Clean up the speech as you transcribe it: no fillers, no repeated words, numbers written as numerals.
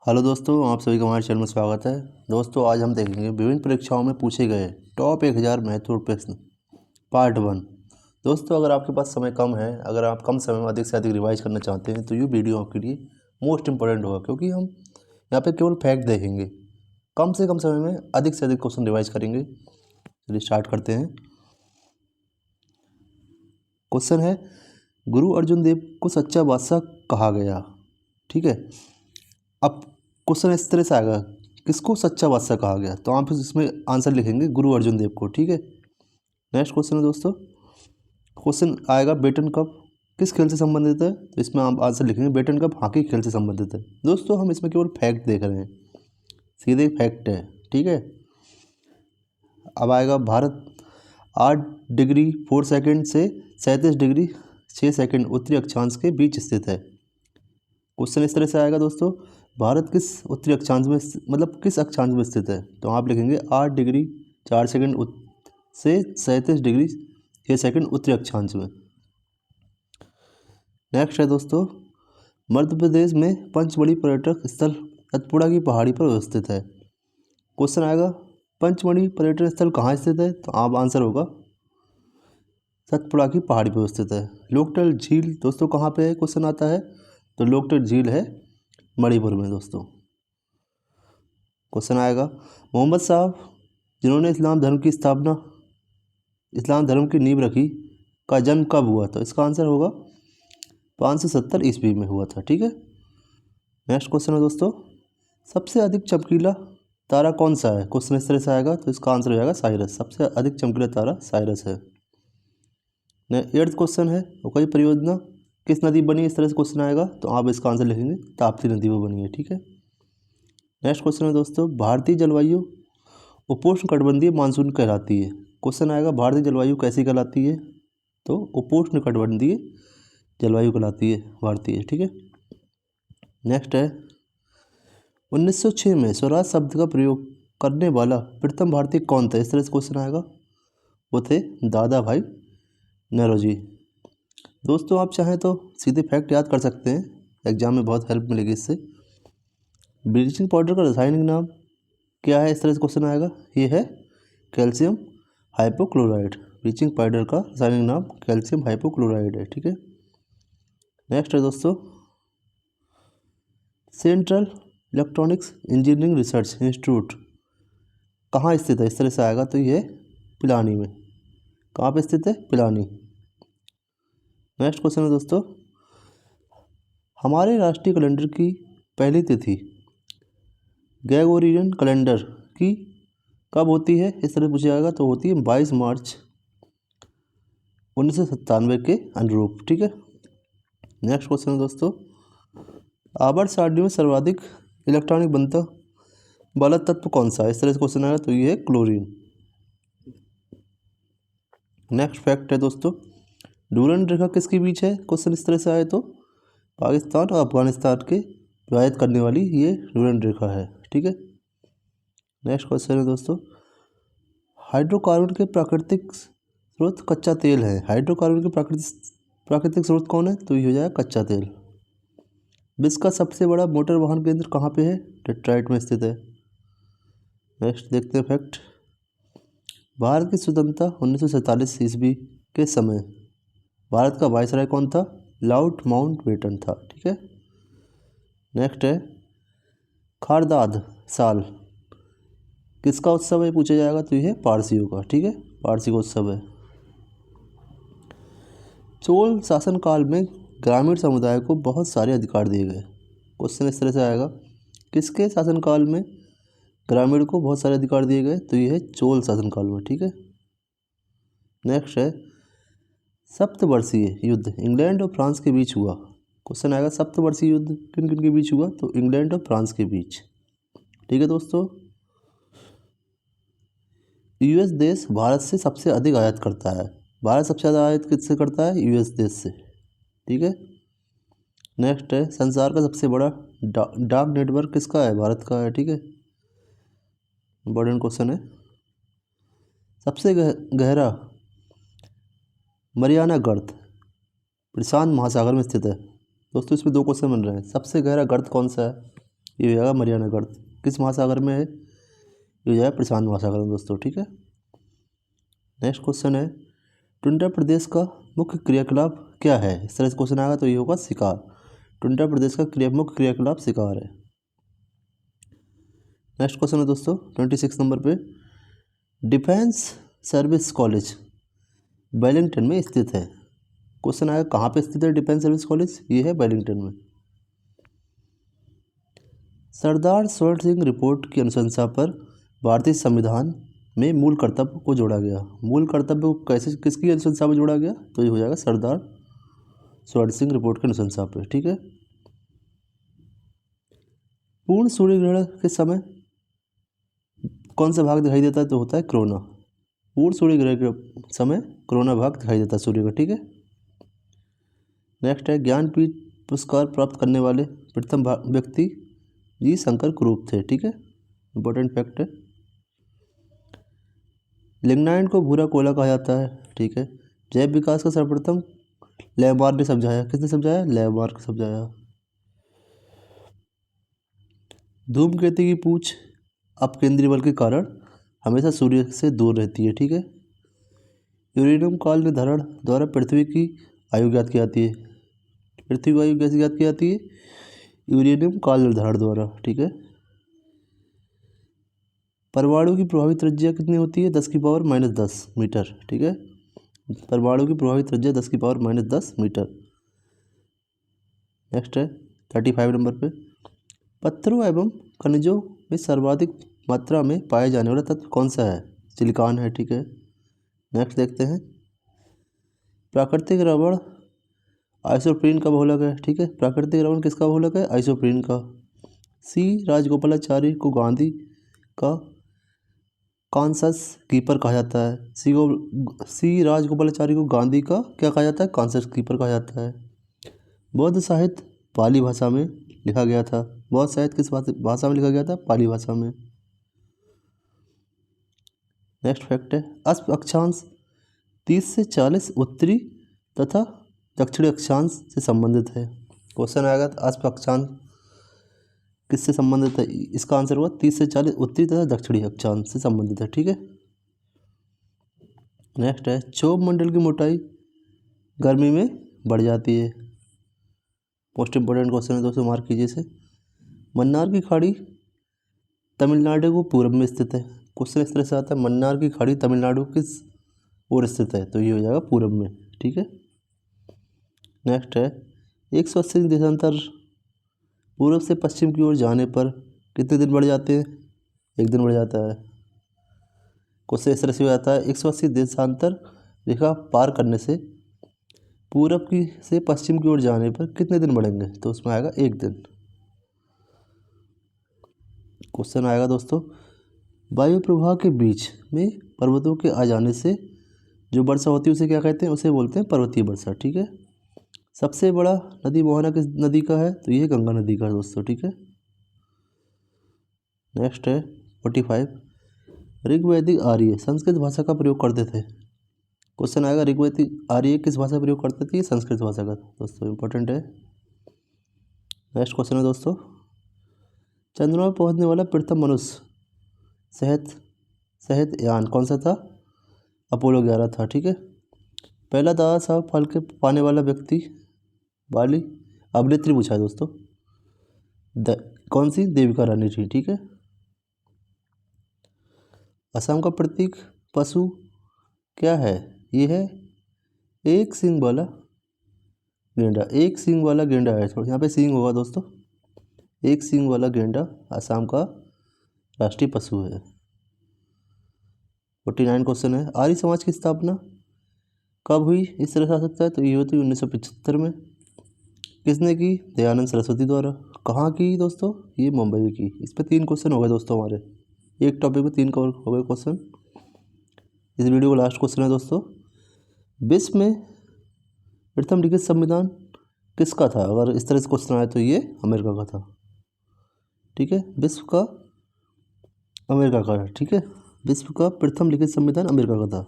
Hello दोस्तों, आप सभी का हमारे चैनल में स्वागत है। दोस्तों, आज हम देखेंगे विभिन्न परीक्षाओं में पूछे गए टॉप 1000 महत्वपूर्ण प्रश्न पार्ट 1। दोस्तों, अगर आपके पास समय कम है, अगर आप कम समय में अधिक से अधिक रिवाइज करना चाहते हैं तो ये वीडियो आपके लिए मोस्ट इंपॉर्टेंट होगा, क्योंकि हम यहाँ पे केवल फैक्ट देखेंगे, कम से कम समय में अधिक से अधिक क्वेश्चन रिवाइज करेंगे। चलिए स्टार्ट करते हैं। क्वेश्चन है, गुरु अर्जुन देव को सच्चा बादशाह कहा गया। ठीक है, अब क्वेश्चन इस तरह से आएगा, किसको सच्चा बादशाह कहा गया, तो आप इसमें आंसर लिखेंगे गुरु अर्जुन देव को। ठीक है, नेक्स्ट क्वेश्चन है दोस्तों, क्वेश्चन आएगा बेटन कप किस खेल से संबंधित है, तो इसमें आप आंसर लिखेंगे बेटन कप हॉकी खेल से संबंधित है। दोस्तों, हम इसमें केवल फैक्ट देख रहे हैं, सीधे फैक्ट है। ठीक है, अब आएगा भारत 8 डिग्री 4 सेकंड से 37 डिग्री 6 सेकंड उत्तरी अक्षांश के बीच स्थित है। क्वेश्चन इस तरह से आएगा दोस्तों, भारत किस उत्तरी अक्षांश में मतलब किस अक्षांश में स्थित है, तो आप लिखेंगे 8 डिग्री 4 सेकंड से 37 डिग्री 6 सेकंड उत्तरी अक्षांश में। नेक्स्ट है दोस्तों, मध्य प्रदेश में पंचमढ़ी पर्यटक स्थल सतपुड़ा की पहाड़ी पर अवस्थित है। क्वेश्चन आएगा पंचमढ़ी पर्यटन स्थल कहाँ स्थित है, तो आप आंसर होगा सतपुड़ा की पहाड़ी पर स्थित है। लोकटक झील दोस्तों कहाँ पे है, क्वेश्चन आता है, तो लोकटक झील है मणिपुर में दोस्तों। क्वेश्चन आएगा मोहम्मद साहब जिन्होंने इस्लाम धर्म की नींव रखी का जन्म कब हुआ था, इसका आंसर होगा 570 ईस्वी में हुआ था। ठीक है, नेक्स्ट क्वेश्चन है दोस्तों, सबसे अधिक चमकीला तारा कौन सा है, क्वेश्चन इस तरह से आएगा, तो इसका आंसर हो जाएगा साइरस। सबसे अधिक चमकीला तारा साइरस है। 8th क्वेश्चन है, कोई परियोजना किस नदी बनी, इस तरह से क्वेश्चन आएगा, तो आप इसका आंसर लिखेंगे ताप्ती नदी पर बनी है। ठीक है, नेक्स्ट क्वेश्चन है दोस्तों, भारतीय जलवायु उपोष्णकटिबंधीय मानसून कहलाती है। क्वेश्चन आएगा भारतीय जलवायु कैसी कहलाती है, तो उपोष्णकटिबंधीय जलवायु कहलाती है भारतीय। ठीक है, नेक्स्ट है 1906 में स्वराज शब्द का प्रयोग करने वाला प्रथम भारतीय कौन था, इस तरह से क्वेश्चन आएगा, वो थे दादा भाई नौरोजी। दोस्तों, आप चाहें तो सीधे फैक्ट याद कर सकते हैं, एग्जाम में बहुत हेल्प मिलेगी इससे। ब्लीचिंग पाउडर का रासायनिक नाम क्या है, इस तरह से क्वेश्चन आएगा, ये है कैल्शियम हाइपोक्लोराइड। ब्लीचिंग पाउडर का रासायनिक नाम कैल्शियम हाइपोक्लोराइड है। ठीक है, नेक्स्ट है दोस्तों, central electronics engineering research institute कहाँ स्थित है, इस तरह से आएगा, तो ये पिलानी में। कहाँ पे स्थित है, पिलानी। नेक्स्ट क्वेश्चन है दोस्तों, हमारे राष्ट्रीय कैलेंडर की पहली तिथि ग्रेगोरियन कैलेंडर की कब होती है, इस तरह पूछा जाएगा, तो होती है 22 मार्च 1997 के अनुरूप। ठीक है, नेक्स्ट क्वेश्चन है दोस्तों, आवर्त सारणी में सर्वाधिक इलेक्ट्रॉनिक बनता वाला तत्व कौन सा है, इस तरह से क्वेश्चन आएगा, तो ये है क्लोरीन। नेक्स्ट फैक्ट है दोस्तों, डूरंड रेखा किसके बीच है, क्वेश्चन इस तरह से आए तो पाकिस्तान और अफगानिस्तान के विभाजित करने वाली ये डूरंड रेखा है। ठीक है, नेक्स्ट क्वेश्चन है दोस्तों, हाइड्रोकार्बन के प्राकृतिक स्रोत कच्चा तेल है। हाइड्रोकार्बन के प्राकृतिक स्रोत कौन है, तो ये हो जाएगा कच्चा तेल। विश्व का सबसे बड़ा मोटर वाहन केंद्र कहाँ पे है, डेट्रॉइट में स्थित है। नेक्स्ट देखते हैं फैक्ट, भारत की स्वतंत्रता 1947 ईस्वी के समय भारत का वायसराय कौन था, लॉर्ड माउंटबेटन था। ठीक है, नेक्स्ट है खारदाद साल किसका उत्सव है, पूछा जाएगा, तो यह है पारसियों का। ठीक है, पारसी का उत्सव है। चोल शासनकाल में ग्रामीण समुदाय को बहुत सारे अधिकार दिए गए। क्वेश्चन इस तरह से आएगा, किसके शासनकाल में ग्रामीण को बहुत सारे अधिकार दिए गए, तो ये है चोल शासनकाल में। ठीक है, नेक्स्ट है सप्तवर्षीय युद्ध इंग्लैंड और फ्रांस के बीच हुआ। क्वेश्चन आएगा सप्तवर्षीय युद्ध किन किन के बीच हुआ, तो इंग्लैंड और फ्रांस के बीच। ठीक है दोस्तों, यूएस देश भारत से सबसे अधिक आयात करता है। भारत सबसे ज़्यादा आयात किससे करता है, यूएस देश से। ठीक है, नेक्स्ट है संसार का सबसे बड़ा डाक नेटवर्क किसका है, भारत का है। ठीक है, इंपॉर्टेंट क्वेश्चन है। सबसे गहरा मरियाना गर्त प्रशांत महासागर में स्थित है। दोस्तों, इसमें 2 क्वेश्चन बन रहे हैं, सबसे गहरा गर्त कौन सा है, ये हो जाएगा mariana गर्त। किस महासागर में है? ये हो जाएगा प्रशांत महासागर में दोस्तों, ठीक है। नेक्स्ट क्वेश्चन है टुंड्रा प्रदेश का मुख्य क्रियाकलाप क्या है? इस तरह से क्वेश्चन आएगा तो ये होगा शिकार। टुंड्रा प्रदेश का मुख्य क्रियाकलाप शिकार है। नेक्स्ट क्वेश्चन है दोस्तों 26 नंबर पे, डिफेंस सर्विस कॉलेज वेलिंगटन में स्थित है। क्वेश्चन आएगा कहाँ पे स्थित है डिफेंस सर्विस कॉलेज? ये है वेलिंगटन में। सरदार स्वर्ण सिंह रिपोर्ट की अनुशंसा पर भारतीय संविधान में मूल कर्तव्य को जोड़ा गया। मूल कर्तव्य को कैसे किसकी अनुशंसा पर जोड़ा गया? तो ये हो जाएगा सरदार स्वर्ण सिंह रिपोर्ट की अनुशंसा पर, ठीक है। पूर्ण सूर्य ग्रहण के समय कौन सा भाग दिखाई देता है? तो होता है कोरोना। पूर्ण सूर्य ग्रहण के समय कोरोना भाग दिखाई देता है सूर्य का, ठीक है। नेक्स्ट है ज्ञानपीठ पुरस्कार प्राप्त करने वाले प्रथम व्यक्ति जी शंकर कुरूप थे, ठीक है। इंपॉर्टेंट फैक्ट है। लिग्नाइट को भूरा कोयला कहा जाता है, ठीक है। जैव विकास का सर्वप्रथम लैमार्क ने समझाया। किसने समझाया? लैमार्क समझाया। धूमकेतु की पूंछ अपकेंद्रीय बल के कारण हमेशा सूर्य से दूर रहती है, ठीक है। यूरेनियम काल निर्धारण द्वारा पृथ्वी की आयु ज्ञात की जाती है। पृथ्वी की आयु कैसे ज्ञात की जाती है? यूरेनियम काल निर्धारण द्वारा, ठीक है। परमाणु की प्रभावी त्रिज्या कितनी होती है? 10⁻⁻10 मीटर, ठीक है। परमाणु की प्रभावी त्रिज्या 10⁻⁻10 मीटर। नेक्स्ट है 35 नंबर पे, पत्थरों एवं खनिजों में सर्वाधिक मात्रा में पाए जाने वाला तत्व कौन सा है? सिलिकॉन है, ठीक है। नेक्स्ट देखते हैं, प्राकृतिक रबड़ आइसोप्रीन का बहुलक है, ठीक है। प्राकृतिक रबड़ किसका बहुलक है? आइसोप्रीन का। सी राजगोपालाचारी को गांधी का कॉन्शस कीपर कहा जाता है। सी राजगोपालाचारी को गांधी का क्या कहा जाता है? कॉन्शस कीपर कहा जाता है। बौद्ध साहित्य पाली भाषा में लिखा गया था। बौद्ध साहित्य किस भाषा में लिखा गया था? पाली भाषा में। नेक्स्ट फैक्ट है अश्व अक्षांश 30 से 40 उत्तरी तथा दक्षिणी अक्षांश से संबंधित है। क्वेश्चन आएगा तो अश्व अक्षांश किससे संबंधित है? इसका आंसर हुआ 30 से 40 उत्तरी तथा दक्षिणी अक्षांश से संबंधित है, ठीक है। नेक्स्ट है क्षोभ मंडल की मोटाई गर्मी में बढ़ जाती है। मोस्ट इंपोर्टेंट क्वेश्चन है दोस्तों, मार्क कीजिए इसे। मन्नार की खाड़ी तमिलनाडु को पूर्व में स्थित है। क्वेश्चन इस तरह से आता है, मन्नार की खाड़ी तमिलनाडु किस ओर स्थित है? तो ये हो जाएगा पूर्व में, ठीक है। नेक्स्ट है 180 देशांतर पूर्व से पश्चिम की ओर जाने पर कितने दिन बढ़ जाते हैं? 1 दिन बढ़ जाता है। क्वेश्चन इस तरह से आता है 180 देशांतर रेखा पार करने से पूर्व की से पश्चिम की ओर जाने पर कितने दिन बढ़ेंगे? तो उसमें आएगा 1 दिन। क्वेश्चन आएगा दोस्तों, वायु प्रवाह के बीच में पर्वतों के आ जाने से जो वर्षा होती है उसे क्या कहते हैं? उसे बोलते हैं पर्वतीय वर्षा, ठीक है। सबसे बड़ा नदी मोहना किस नदी का है? तो ये गंगा नदी का है दोस्तों, ठीक है। नेक्स्ट है 45 ऋग्वैदिक आर्य संस्कृत भाषा का प्रयोग करते थे। क्वेश्चन आएगा ऋग्वैदिक आर्य किस भाषा का प्रयोग करते थे? संस्कृत भाषा का दोस्तों, इंपॉर्टेंट है। नेक्स्ट क्वेश्चन है दोस्तों, चंद्रमा पर पहुंचने वाला प्रथम मनुष्य सहित यान कौन सा था? अपोलो 11 था, ठीक है। पहला दादा साहब फाल्के पाने वाला व्यक्ति वाली अभिनेत्री पूछा है दोस्तों, कौन सी? देविका रानी थी, ठीक है। असम का प्रतीक पशु क्या है? ये है एक सींग वाला गेंडा। एक सींग वाला गेंडा है, थोड़ा यहाँ पे सींग होगा दोस्तों। एक सींग वाला गेंडा असम का राष्ट्रीय पशु है। 49 क्वेश्चन है आर्य समाज की स्थापना कब हुई? इस तरह से आ सकता है, तो ये होती 1975 में। किसने की? दयानंद सरस्वती द्वारा। कहाँ की दोस्तों? ये मुंबई की। इस पर 3 क्वेश्चन हो गए दोस्तों हमारे, एक टॉपिक में 3 कवर हो गए क्वेश्चन। इस वीडियो का लास्ट क्वेश्चन है दोस्तों, विश्व में प्रथम लिखित संविधान किसका था? अगर इस तरह से क्वेश्चन आया तो ये अमेरिका का था, ठीक है। विश्व का अमेरिका का, ठीक है। विश्व का प्रथम लिखित संविधान अमेरिका का था।